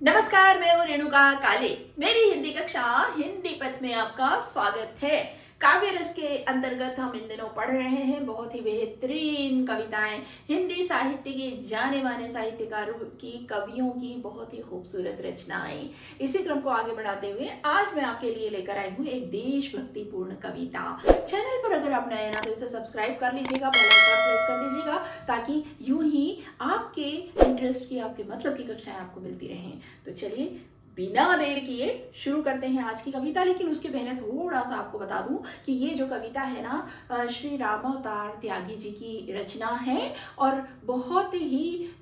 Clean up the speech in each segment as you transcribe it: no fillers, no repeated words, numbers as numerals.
नमस्कार, मैं हूँ रेणुका काले। मेरी हिंदी कक्षा हिंदी पथ में आपका स्वागत है। काव्य रस के अंतर्गत हम इन दिनों पढ़ रहे हैं बहुत ही बेहतरीन कविताएं, हिंदी साहित्य के जाने माने साहित्यकारों की, कवियों की बहुत ही खूबसूरत रचनाएं। इसी क्रम को आगे बढ़ाते हुए आज मैं आपके लिए लेकर आई हूँ एक देशभक्तिपूर्ण कविता। चैनल पर अगर आप नए हैं तो इसे सब्सक्राइब कर लीजिएगा, बेल आइकन प्रेस कर दीजिएगा ताकि यूं ही आपके इंटरेस्ट की, आपके मतलब की कक्षाएं आपको मिलती रहें। तो चलिए बिना देर किए शुरू करते हैं आज की कविता। लेकिन उसके पहले थोड़ा सा आपको बता दूं कि ये जो कविता है ना, श्री रामावतार त्यागी जी की रचना है और बहुत ही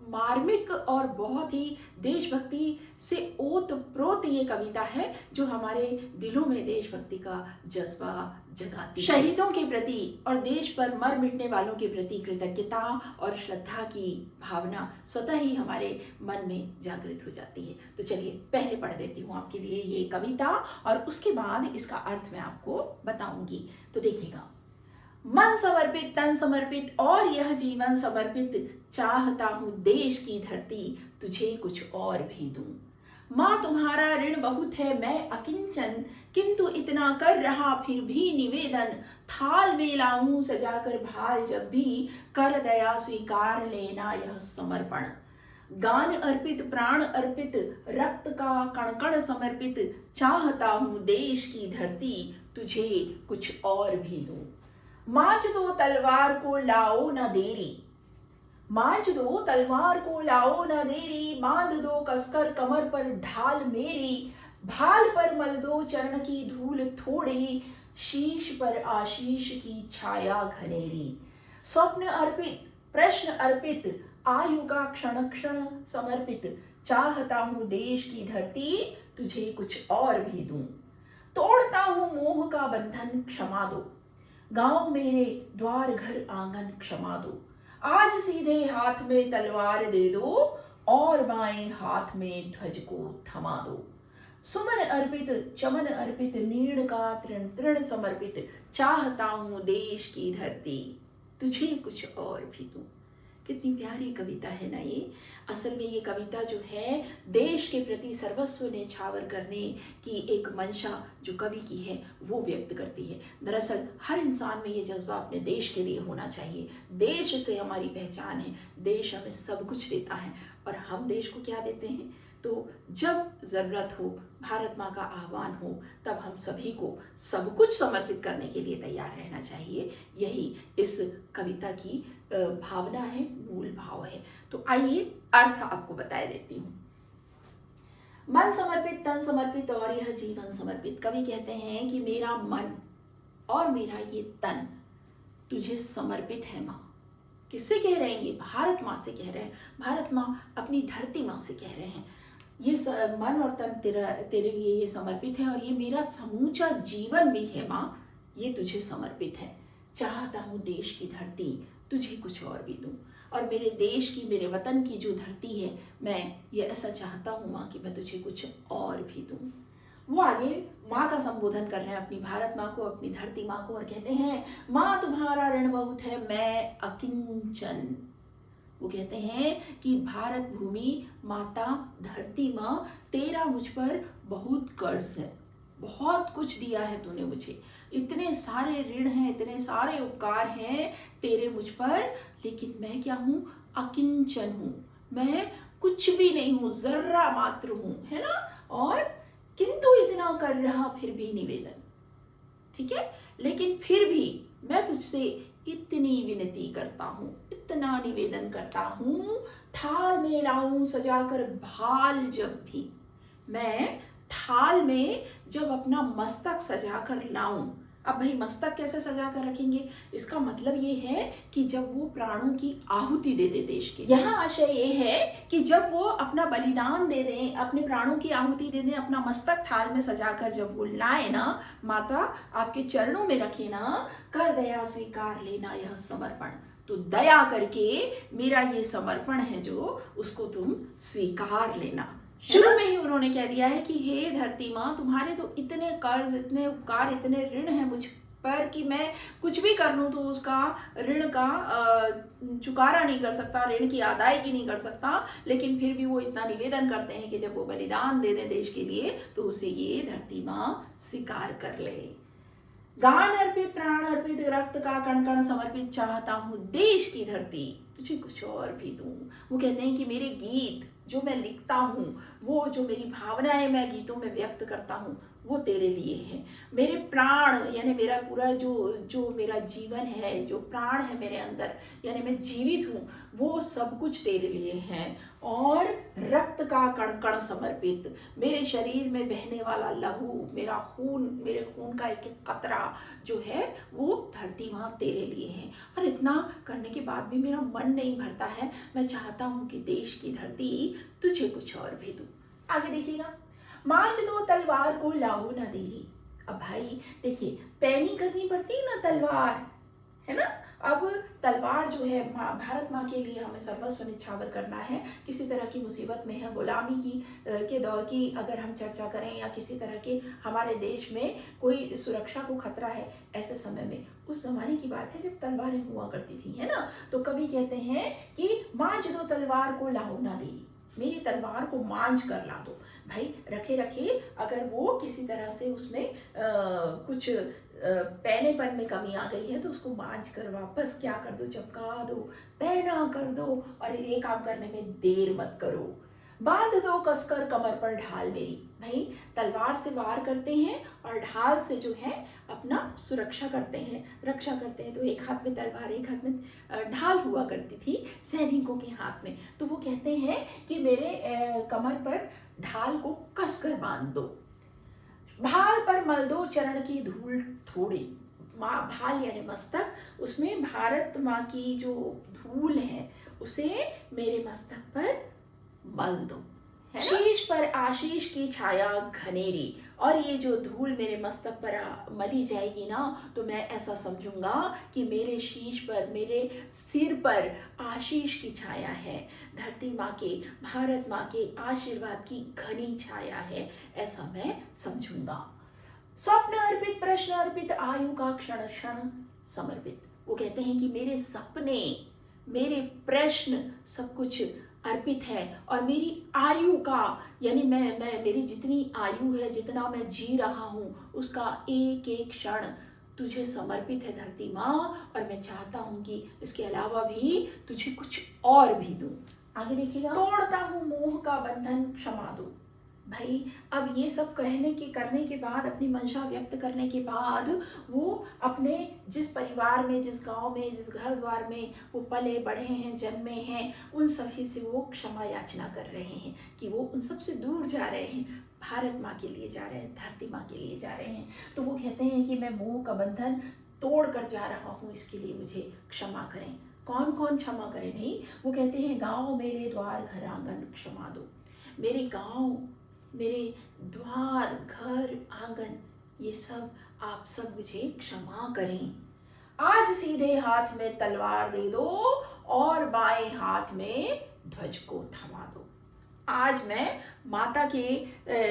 मार्मिक और बहुत ही देशभक्ति से ओत-प्रोत ये कविता है जो हमारे दिलों में देशभक्ति का जज्बा जगाती है। शहीदों के प्रति और देश पर मर मिटने वालों के प्रति कृतज्ञता और श्रद्धा की भावना स्वतः ही हमारे मन में जागृत हो जाती है। तो चलिए पहले पढ़ देती हूँ आपके लिए ये कविता और उसके बाद इसका अर्थ मैं आपको बताऊंगी। तो देखिएगा। मन समर्पित, तन समर्पित और यह जीवन समर्पित, चाहता हूँ देश की धरती तुझे कुछ और भी दूं। माँ तुम्हारा ऋण बहुत है मैं अकिंचन, किंतु इतना कर रहा फिर भी निवेदन, थाल में लाऊं सजाकर भाल जब भी, कर दया स्वीकार लेना यह समर्पण। गान अर्पित, प्राण अर्पित, रक्त का कण कण समर्पित, चाहता हूँ देश की धरती तुझे कुछ और भी दूं। मांझ दो तलवार को लाओ न देरी, मांझ दो तलवार को लाओ न देरी, बांध दो कसकर कमर पर ढाल मेरी, भाल पर मल दो चरण की धूल थोड़ी, शीश पर आशीष की छाया घनेरी। स्वप्न अर्पित, प्रश्न अर्पित, आयु का क्षण क्षण समर्पित, चाहता हूं देश की धरती तुझे कुछ और भी दूं। तोड़ता हूं मोह का बंधन क्षमा दो, गांव मेरे द्वार घर आंगन क्षमा दो, आज सीधे हाथ में तलवार दे दो और बाएं हाथ में ध्वज को थमा दो। सुमन अर्पित, चमन अर्पित, नीड़ का तृण तृण समर्पित, चाहता हूं देश की धरती तुझे कुछ और भी दूं। कितनी प्यारी कविता है ना ये। असल में ये कविता जो है देश के प्रति सर्वस्व न्यौछावर करने की एक मंशा जो कवि की है वो व्यक्त करती है। दरअसल हर इंसान में ये जज्बा अपने देश के लिए होना चाहिए। देश से हमारी पहचान है, देश हमें सब कुछ देता है और हम देश को क्या देते हैं। तो जब ज़रूरत हो, भारत माँ का आह्वान हो, तब हम सभी को सब कुछ समर्पित करने के लिए तैयार रहना चाहिए। यही इस कविता की भावना है, मूल भाव है। तो आइए अर्थ आपको बता देती हूँ। मन समर्पित, तन समर्पित और यह जीवन समर्पित। कवि कहते हैं कि मेरा मन और मेरा ये तन तुझे समर्पित है माँ। किससे कह रहे हैं ये? भारत माँ से कह रहे हैं। भारत माँ अपनी धरती माँ से कह रहे हैं ये मन और तन तेरे लिए ये समर्पित है और ये मेरा समूचा जीवन भी है माँ, ये तुझे समर्पित है। चाहता हूँ देश की धरती तुझे कुछ और भी दूं। और मेरे देश की, मेरे वतन की जो धरती है, मैं ये ऐसा चाहता हूँ माँ कि मैं तुझे कुछ और भी दूं। वो आगे माँ का संबोधन कर रहे हैं, अपनी भारत माँ को, अपनी धरती माँ को, और कहते हैं माँ तुम्हारा ऋण बहुत है मैं अकिंचन। वो कहते हैं कि भारत भूमि, माता, धरती माँ, तेरा मुझ पर बहुत कर्ज है, बहुत कुछ दिया है तूने मुझे, इतने सारे ऋण हैं, इतने सारे उपकार हैं तेरे मुझ पर, लेकिन मैं क्या हूँ? अकिंचन हूँ, मैं कुछ भी नहीं हूँ, जर्रा मात्र हूँ, है ना। और किंतु इतना कर रहा फिर भी निवेदन, ठीक है, लेकिन फिर भी मैं तुझसे इतनी विनती करता हूँ, इतना निवेदन करता हूँ, थाल में लाऊं सजाकर भाल जब भी, मैं थाल में जब अपना मस्तक सजाकर लाऊं। अब भाई मस्तक कैसे सजा कर रखेंगे? इसका मतलब ये है कि जब वो प्राणों की आहुति दे दे देश के, यहाँ आशय ये है कि जब वो अपना बलिदान दे दें, अपने प्राणों की आहुति दे दें, अपना मस्तक थाल में सजाकर जब वो लाए ना, माता आपके चरणों में रखे ना, कर दया स्वीकार लेना यह समर्पण। तो दया करके मेरा ये समर्पण है जो, उसको तुम स्वीकार लेना। शुरू में ही उन्होंने कह दिया है कि हे धरती माँ, तुम्हारे तो इतने कर्ज, इतने उपकार, इतने ऋण हैं मुझ पर कि मैं कुछ भी कर लूँ तो उसका ऋण का चुकारा नहीं कर सकता, ऋण की अदायगी नहीं कर सकता, लेकिन फिर भी वो इतना निवेदन करते हैं कि जब वो बलिदान दे दें देश के लिए तो उसे ये धरती माँ स्वीकार कर ले। गान अर्पित, प्राण अर्पित, रक्त का कण कण समर्पित, चाहता हूँ देश की धरती तुझे कुछ और भी दूं। वो कहते हैं कि मेरे गीत जो मैं लिखता हूँ, वो जो मेरी भावनाएं मैं गीतों में व्यक्त करता हूँ, वो तेरे लिए है। मेरे प्राण यानी मेरा पूरा जो मेरा जीवन है, जो प्राण है मेरे अंदर, यानी मैं जीवित हूँ, वो सब कुछ तेरे लिए है। और रक्त का कण कण समर्पित, मेरे शरीर में बहने वाला लहू, मेरा खून, मेरे खून का एक एक कतरा जो है वो धरती माँ तेरे लिए है। और इतना करने के बाद भी मेरा मन नहीं भरता है, मैं चाहता हूँ कि देश की धरती तुझे कुछ और भी दूं। आगे देखिएगा, मांझ दो तलवार को लाहू न देही। अब भाई देखिए, पैनी करनी पड़ती है ना तलवार, है ना। अब तलवार जो है भारत माँ के लिए हमें सर्वस्व निछावर करना है। किसी तरह की मुसीबत में है, गुलामी की के दौर की अगर हम चर्चा करें, या किसी तरह के हमारे देश में कोई सुरक्षा को खतरा है, ऐसे समय में, उस जमाने की बात है जब तलवारें हुआ करती थी, है ना। तो कवि कहते हैं कि मांझ दो तलवार को लाहो ना देही, मेरी तलवार को मांझ कर ला दो। भाई रखे रखे अगर वो किसी तरह से उसमें कुछ पैनेपन में कमी आ गई है तो उसको मांझ कर वापस क्या कर दो, चमका दो, पैना कर दो, और ये काम करने में देर मत करो। बांध दो कसकर कमर पर ढाल मेरी। भाई तलवार से वार करते हैं और ढाल से जो है अपना सुरक्षा करते हैं, रक्षा करते हैं। तो एक हाथ में तलवार, एक हाथ में ढाल हुआ करती थी सैनिकों के हाथ में। तो वो कहते हैं कि मेरे कमर पर ढाल को कसकर बांध दो, भाल पर मल दो चरण की धूल थोड़ी। माँ भाल यानी मस्तक, उसमें भारत माँ की जो धूल है उसे मेरे मस्तक पर मल दो, है ना? शीश पर आशीष की छाया घनेरी, और ये जो धूल मेरे मस्तक पर मली जाएगी ना, तो मैं ऐसा समझूंगा कि मेरे शीश पर, मेरे सिर पर आशीष की छाया है, धरती माँ के, भारत माँ के आशीर्वाद की घनी छाया है, ऐसा मैं समझूंगा। स्वप्न अर्पित, प्रश्न अर्पित, आयु का क्षण क्षण समर्पित। वो कहते हैं कि मेरे सपने, मेरे प्रश्न, सब कुछ अर्पित है, और मेरी आयु का यानी मैं मेरी जितनी आयु है, जितना मैं जी रहा हूँ, उसका एक एक क्षण तुझे समर्पित है धरती माँ, और मैं चाहता हूँ कि इसके अलावा भी तुझे कुछ और भी दूं। आगे देखिएगा, तोड़ता हूँ मोह का बंधन क्षमा दो। भाई अब ये सब कहने के करने के बाद, अपनी मंशा व्यक्त करने के बाद, वो अपने जिस परिवार में, जिस गांव में, जिस घर द्वार में वो पले बढ़े हैं, जन्मे हैं, उन सभी से वो क्षमा याचना कर रहे हैं कि वो उन सब से दूर जा रहे हैं, भारत माँ के लिए जा रहे हैं, धरती माँ के लिए जा रहे हैं। तो वो कहते हैं कि मैं मोह का बंधन तोड़ कर जा रहा हूँ, इसके लिए मुझे क्षमा करें। कौन कौन क्षमा करे भाई? वो कहते हैं गाँव मेरे द्वार घर आंगन क्षमा दो। मेरे गाँव, मेरे द्वार, घर, आंगन, ये सब आप सब मुझे क्षमा करें। आज सीधे हाथ में तलवार दे दो और बाएं हाथ में ध्वज को थमा दो। आज मैं माता के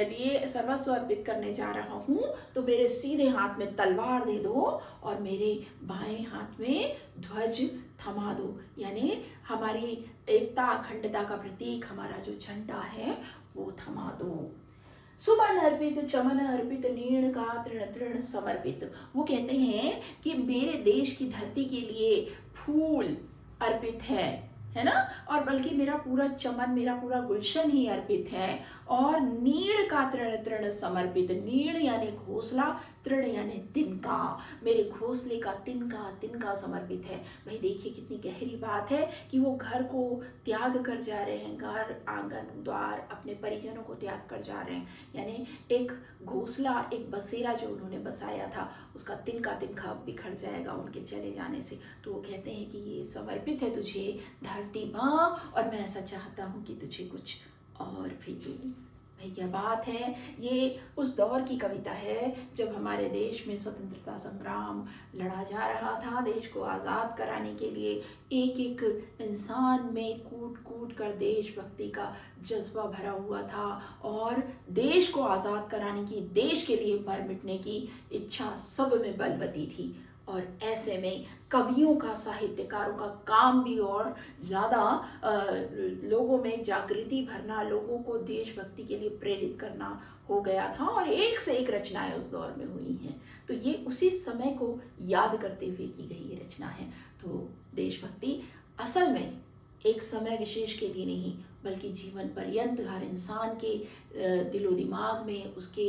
लिए सर्वस्व अर्पित करने जा रहा हूँ, तो मेरे सीधे हाथ में तलवार दे दो और मेरे बाएं हाथ में ध्वज थमा दो, यानी हमारी एकता, अखंडता का प्रतीक हमारा जो झंडा है वो थमा दो। सुमन अर्पित, चमन अर्पित, नीण का तृण तृण समर्पित। वो कहते हैं कि मेरे देश की धरती के लिए फूल अर्पित है ना, और बल्कि मेरा पूरा चमन, मेरा पूरा गुलशन ही अर्पित है। और नीड़ का तृण तृण समर्पित, नीड़ यानी घोंसला, तृण यानी तिनका, मेरे घोंसले का तिनका तिनका समर्पित है। भाई देखिए कितनी गहरी बात है कि वो घर को त्याग कर जा रहे हैं, घर, आंगन, द्वार, अपने परिजनों को त्याग कर जा रहे हैं, यानी एक घोंसला, एक बसेरा जो उन्होंने बसाया था, उसका तिनका तिनका बिखर जाएगा उनके चले जाने से। तो वो कहते हैं कि ये समर्पित है तुझे धरती माँ, और मैं ऐसा चाहता हूँ कि तुझे कुछ और भी दूँ। भाई क्या बात है। ये उस दौर की कविता है जब हमारे देश में स्वतंत्रता संग्राम लड़ा जा रहा था। देश को आज़ाद कराने के लिए एक एक इंसान में कूट कूट कर देशभक्ति का जज्बा भरा हुआ था और देश को आज़ाद कराने की, देश के लिए मर मिटने की इच्छा सब में बलवती थी। और ऐसे में कवियों का, साहित्यकारों का काम भी और ज़्यादा लोगों में जागृति भरना, लोगों को देशभक्ति के लिए प्रेरित करना हो गया था और एक से एक रचनाएं उस दौर में हुई हैं। तो ये उसी समय को याद करते हुए की गई ये रचना है। तो देशभक्ति असल में एक समय विशेष के लिए नहीं, बल्कि जीवन पर्यंत हर इंसान के दिलो दिमाग में, उसके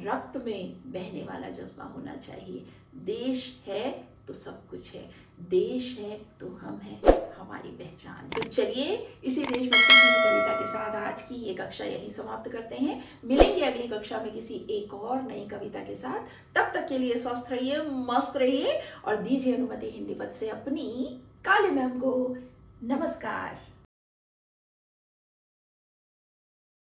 रक्त में बहने वाला जज्बा होना चाहिए। देश है तो सब कुछ है, देश है तो हम हैं, हमारी पहचान है। तो चलिए इसी देशभक्ति की कविता के साथ आज की ये कक्षा यहीं समाप्त करते हैं। मिलेंगे अगली कक्षा में किसी एक और नई कविता के साथ। तब तक के लिए स्वस्थ रहिए, मस्त रहिए और दीजिए अनुमति हिंदी पद से अपनी काली मैम को नमस्कार।